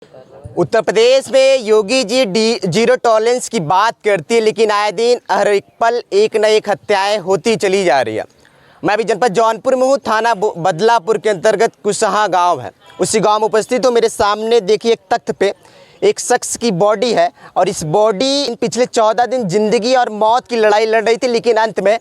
उत्तर प्रदेश में Yogi ji zero tolerance की बात करती है, लेकिन आए दिन हर एक पल एक न एक हत्याएं होती चली जा रही है। मैं अभी जनपद जौनपुर में हूँ, थाना बदलापुर के अंतर्गत कुशहा गांव है। उसी गांव में उपस्थित हो, मेरे सामने देखिए एक तख्त पे एक शख्स की बॉडी है और इस बॉडी पिछले 14 दिन ज़िंदगी और मौत की लड़ाई लड़ रही थी, लेकिन अंत में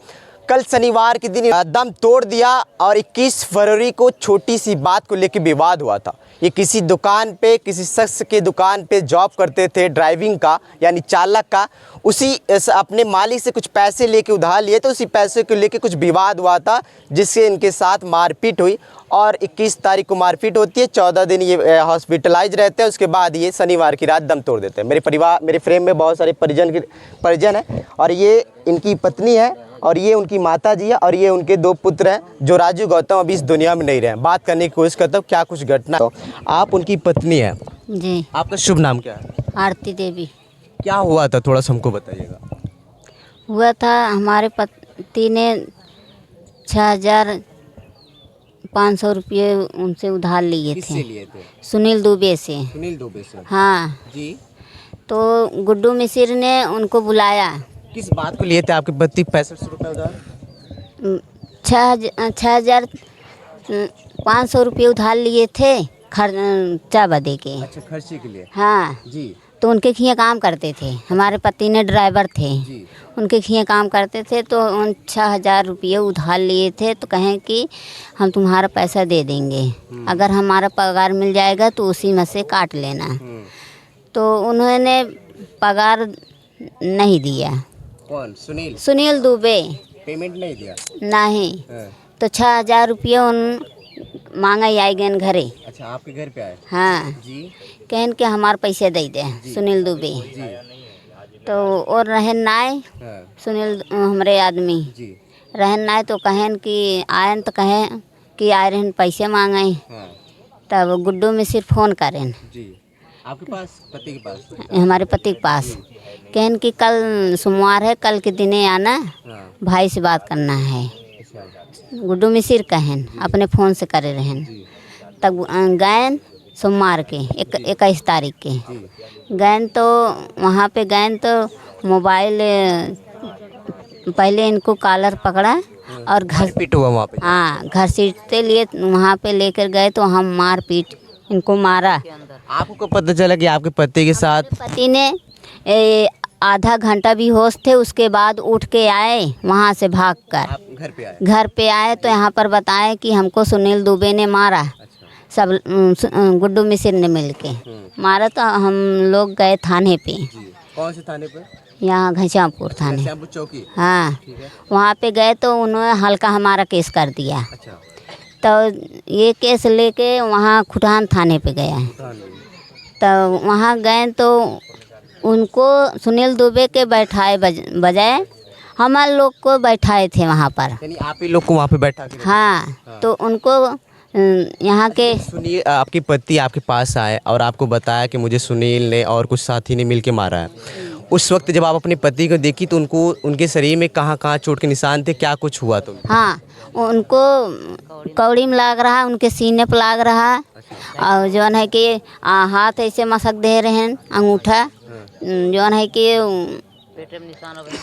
कल शनिवार के दिन दम तोड़ दिया। और 21 फरवरी को छोटी सी बात को लेकर विवाद हुआ था। ये किसी दुकान पे, किसी शख्स के दुकान पे जॉब करते थे, ड्राइविंग का यानी चालक का। उसी अपने मालिक से कुछ पैसे लेके उधार लिए, तो उसी पैसे को लेके कुछ विवाद हुआ था, जिससे इनके साथ मारपीट हुई। और 21 तारीख को मारपीट होती है, 14 दिन ये हॉस्पिटलाइज रहते हैं। उसके बाद ये शनिवार की रात दम तोड़ देते हैं। मेरे फ्रेम में बहुत सारे परिजन हैं और ये इनकी पत्नी है और ये उनकी माता जी है और ये उनके 2 पुत्र हैं, जो राजू गौतम अभी इस दुनिया में नहीं रहे। बात करने की कोशिश करता हूँ क्या कुछ घटना। तो आप उनकी पत्नी हैं जी। आपका शुभ नाम क्या है? आरती देवी। क्या हुआ था, थोड़ा सा हमको बताइएगा। हुआ था, हमारे पति ने 6,500 रुपये उनसे उधार लिए थे। किससे लिए थे? सुनील दुबे से। सुनील दुबे से? हाँ जी। तो गुड्डू मिसिर ने उनको बुलाया। किस बात को लिए थे आपके पति 65 रुपये उधार? 6,500 रुपये उधार लिए थे खर्चा बदे के। अच्छा, खर्चे के लिए? हाँ जी। तो उनके खिए काम करते थे। हमारे पति ने ड्राइवर थे जी। उनके खिए काम करते थे। तो उन 6,000 रुपये उधार लिए थे। तो कहें कि हम तुम्हारा पैसा दे देंगे, अगर हमारा पगार मिल जाएगा तो उसी में से काट लेना। तो उन्होंने पगार नहीं दिया। कौन? सुनील दुबे पेमेंट नहीं दिया? नहीं। तो 6,000 रुपये उन मांगा आई गए घरे। अच्छा, आपके घर पे आए? हाँ जी। कहन के हमारे पैसे दे दे सुनील दुबे। जी। तो और रहन नाय सुनील हमारे आदमी जी। रहन नाय। तो कहन कि आयन तो कहें कि आए रहन पैसे मांगे। तब गुड्डू मिसिर फ़ोन करें जी। आपके पास? पति के पास? हमारे पति के पास। कहन कि कल सोमवार है, कल के दिने आना, भाई से बात करना है। गुड्डू मिसिर कहन अपने फ़ोन से करे रहन। तब गए सोमवार के 21 तारीख के गए। तो वहाँ पे गए तो मोबाइल पहले इनको कॉलर पकड़ा और घर पीट हुआ वहाँ पे? हाँ, घर सीटते लिए वहाँ पे लेकर गए। तो हम मार पीट इनको मारा। आपको पता चला कि आपके पति के साथ? पति ने आधा घंटा भी होश थे, उसके बाद उठ के आए वहाँ से भागकर। आप घर पे आए? घर पे आए तो यहाँ पर बताए कि हमको सुनील दुबे ने मारा। अच्छा। सब गुड्डू मिसिर ने मिलके मारा। तो हम लोग गए थाने पे। कौन से थाने पे? यहाँ घसियापुर थाने। घसियापुर चौकी? हाँ। वहाँ पे गए तो उन्होंने हल्का हमारा केस कर दिया। अच्छा। तो ये केस लेके वहाँ खुटान थाने पे गया। तो वहाँ गए तो उनको सुनील दुबे के बैठाए बजाय हमारे लोग को बैठाए थे वहाँ पर। यानी आप ही लोग को वहाँ पे बैठा के? हाँ। तो उनको यहाँ के सुनील, आपके पति आपके पास आए और आपको बताया कि मुझे सुनील ने और कुछ साथी ने मिलके मारा है। उस वक्त जब आप अपने पति को देखी तो उनके शरीर में कहाँ चोट के निशान थे, क्या कुछ हुआ? तो हाँ, उनको कौड़ी में लाग रहा, उनके सीने पर लाग रहा। और जौन है कि हाथ ऐसे मसक दे रहे हैं, अंगूठा जौन है कि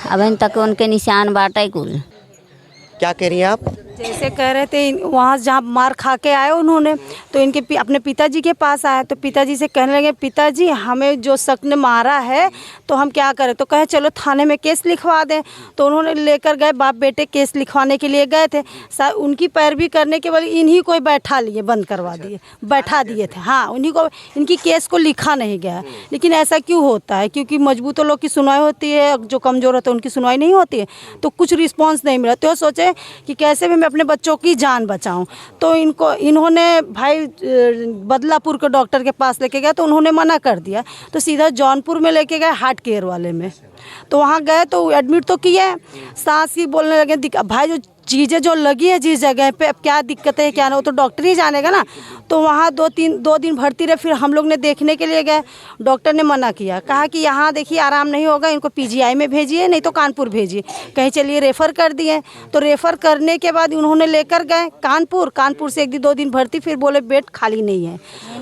अभी तक उनके निशान बाटे कुल। क्या कह रही हैं आप? जैसे कह रहे थे वहाँ जहाँ मार खा के आए उन्होंने, तो इनके अपने पिताजी के पास आया। तो पिताजी से कहने लगे, पिताजी हमें जो शख्स ने मारा है तो हम क्या करें? तो कहे चलो थाने में केस लिखवा दें। तो उन्होंने लेकर गए, बाप बेटे केस लिखवाने के लिए गए थे। उनकी पैरवी करने के बाद इन्हीं को बैठा लिए, बंद करवा दिए, बैठा दिए थे। हाँ, उन्हीं को, इनकी केस को लिखा नहीं गया। लेकिन ऐसा क्यों होता है? क्योंकि मजबूत लोग की सुनवाई होती है, जो कमज़ोर होते हैं उनकी सुनवाई नहीं होती है। तो कुछ रिस्पॉन्स नहीं मिला। तो सोचे कि कैसे भी मैं अपने बच्चों की जान बचाऊं। तो इन्होंने भाई बदलापुर के डॉक्टर के पास लेके गए तो उन्होंने मना कर दिया। तो सीधा जौनपुर में लेके गए, हार्ट केयर वाले में। तो वहाँ गए तो एडमिट तो किए। सास ही बोलने लगे, भाई जो चीज़ें जो लगी है जिस जगह पे, अब क्या दिक्कत है क्या ना, वो तो डॉक्टर ही जानेगा ना। तो वहाँ 2 दिन भर्ती रहे, फिर हम लोग ने देखने के लिए गए, डॉक्टर ने मना किया, कहा कि यहाँ देखिए आराम नहीं होगा, इनको पीजीआई में भेजिए, नहीं तो कानपुर भेजिए। कहीं चलिए रेफ़र कर दिए। तो रेफ़र करने के बाद उन्होंने लेकर गए कानपुर से 1-2 दिन भर्ती, फिर बोले बेड खाली नहीं है।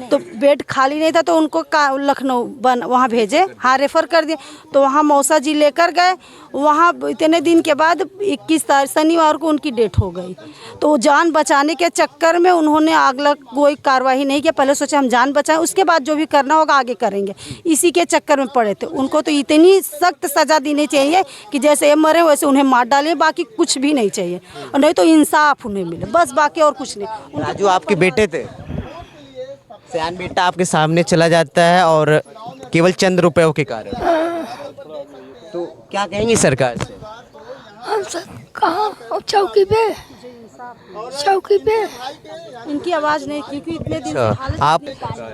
तो बेड खाली नहीं था तो उनको लखनऊ वहाँ भेजे, हाँ रेफ़र कर दिए। तो वहाँ मौसा जी लेकर गए, वहाँ इतने दिन के बाद 21 तारीख शनिवार को उनकी डेथ हो गई। तो जान बचाने के चक्कर में उन्होंने अगला कोई कार्रवाई नहीं किया। पहले सोचा हम जान बचाएं, उसके बाद जो भी करना होगा आगे करेंगे। इसी के चक्कर में पड़े थे। उनको तो इतनी सख्त सज़ा देनी चाहिए कि जैसे ये मरे वैसे उन्हें मार डालिए, बाकी कुछ भी नहीं चाहिए, और नहीं तो इंसाफ उन्हें मिले, बस बाकी और कुछ नहीं। राजू आपके बेटे थे, सयान बेटा आपके सामने चला जाता है और केवल चंद रुपयों के कारण, तो क्या कहेंगी सरकार से? हम सब कहाँ चौकी पे इनकी आवाज़ नहीं, क्योंकि इतने दिन आप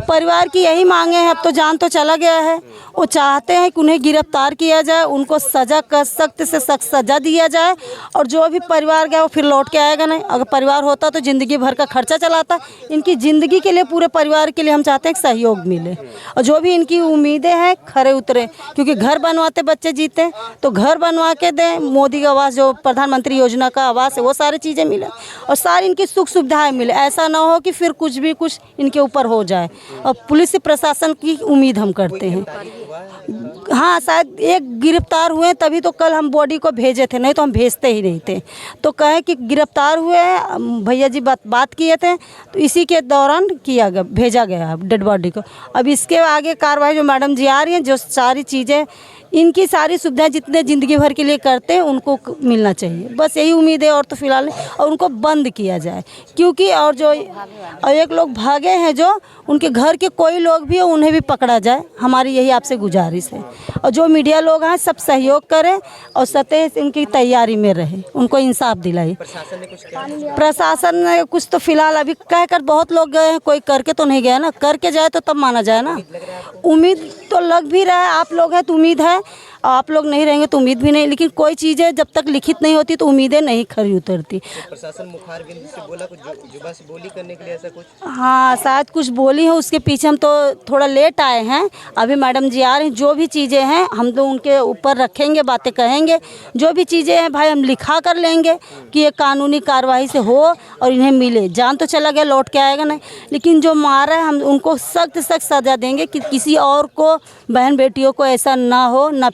परिवार की यही मांगे हैं। अब तो जान तो चला गया है, वो चाहते हैं कि उन्हें गिरफ्तार किया जाए, उनको सज़ा सख्त से सख्त सज़ा दिया जाए, और जो भी परिवार गया वो फिर लौट के आएगा नहीं। अगर परिवार होता तो ज़िंदगी भर का खर्चा चलाता। इनकी ज़िंदगी के लिए, पूरे परिवार के लिए हम चाहते हैं कि सहयोग मिले, और जो भी इनकी उम्मीदें हैं खरे उतरे, क्योंकि घर बनवाते बच्चे जीते, तो घर बनवा के दें। मोदी का आवास, जो प्रधानमंत्री योजना का आवास है, वो सारी चीज़ें मिले और सारी इनकी सुख सुविधाएं मिले। ऐसा ना हो कि फिर कुछ इनके ऊपर हो जाए। और पुलिस प्रशासन की उम्मीद हम करते हैं। हाँ, शायद एक गिरफ्तार हुए, तभी तो कल हम बॉडी को भेजे थे, नहीं तो हम भेजते ही नहीं थे। तो कहे कि गिरफ्तार हुए हैं, भैया जी बात किए थे, तो इसी के दौरान भेजा गया डेड बॉडी को। अब इसके आगे कार्रवाई जो मैडम जी आ रही हैं, जो सारी चीज़ें, इनकी सारी सुविधाएं जितने ज़िंदगी भर के लिए करते हैं उनको मिलना चाहिए, बस यही उम्मीद है। और तो फिलहाल, और उनको बंद किया जाए, क्योंकि और एक लोग भागे हैं, जो उनके घर के कोई लोग भी हो, उन्हें भी पकड़ा जाए। हमारी यही आपसे गुजारिश है। और जो मीडिया लोग हैं सब सहयोग करें और सतह इनकी तैयारी में रहे, उनको इंसाफ दिलाए। प्रशासन ने कुछ तो फिलहाल अभी कहकर बहुत लोग गए हैं, कोई करके तो नहीं गया ना, करके जाए तो तब माना जाए ना। उम्मीद तो लग भी रहा है, आप लोग हैं तो उम्मीद है, आप लोग नहीं रहेंगे तो उम्मीद भी नहीं। लेकिन कोई चीज़ें जब तक लिखित नहीं होती तो उम्मीदें नहीं खरी उतरती। प्रशासन मुखारबिंद से बोला, कुछ जुबान से बोली करने के लिए ऐसा कुछ? हाँ, शायद कुछ बोली है, उसके पीछे हम तो थोड़ा लेट आए हैं। अभी मैडम जी आ रही हैं, जो भी चीज़ें हैं हम तो उनके ऊपर रखेंगे, बातें कहेंगे। जो भी चीज़ें हैं भाई हम लिखा कर लेंगे कि ये कानूनी कार्रवाई से हो और इन्हें मिले। जान तो चला गया, लौट के आएगा नहीं, लेकिन जो मारा है हम उनको सख्त सख्त सज़ा देंगे कि किसी और को, बहन बेटियों को ऐसा ना हो, ना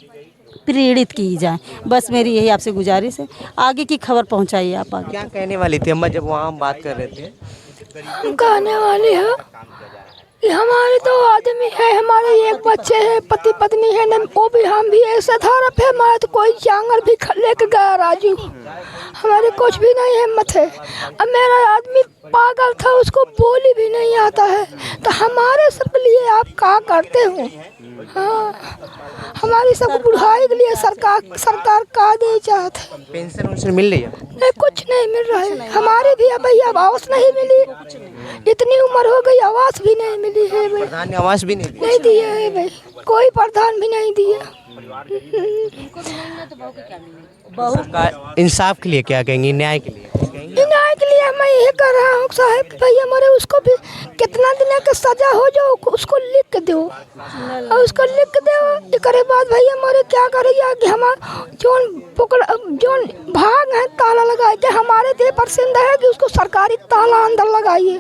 प्रेरित की जाए। बस मेरी यही आपसे गुजारिश है। आगे की खबर पहुंचाइए आप आगे। क्या कहने वाली थी अम्मा जब वहाँ हम बात कर रहे थे? हम कहने वाले हैं कि हमारे 2 आदमी है, हमारे एक बच्चे हैं, पति पत्नी है, न वो भी हम भी ऐसा धारा पे। हमारे तो कोई जंगल भी लेके गया राजू, हमारे कुछ भी नहीं हिम्मत है। अब मेरा आदमी पागल था, उसको बोली भी नहीं आता है, तो हमारे सब लिए आप क्या करते हो? हाँ, हमारी सब बुढ़ाई के लिए सरकार का दे चाहते। पेंशन वेंशन मिल रही है? नहीं, कुछ नहीं मिल रहा है। हमारे भी अभी आवास नहीं मिली, इतनी उम्र हो गई, आवास भी नहीं मिली है भाई। प्रधान ने आवास भी नहीं दिया है भाई, कोई प्रधान भी नहीं दिया। सरकार इंसाफ के लिए क्या कहेंगी, न्याय के लिए? न्याय के लिए मैं ये कर रहा हूँ साहब कि भैया हमारे उसको भी कितना दिन का सजा हो जो उसको लिख के दो, और उसको लिख के दो। करे बाद भैया हमारे क्या करेगा कि हमारा जोन भाग है ताला लगाए के, हमारे दे पसंद है कि उसको सरकारी ताला अंदर लगाइए।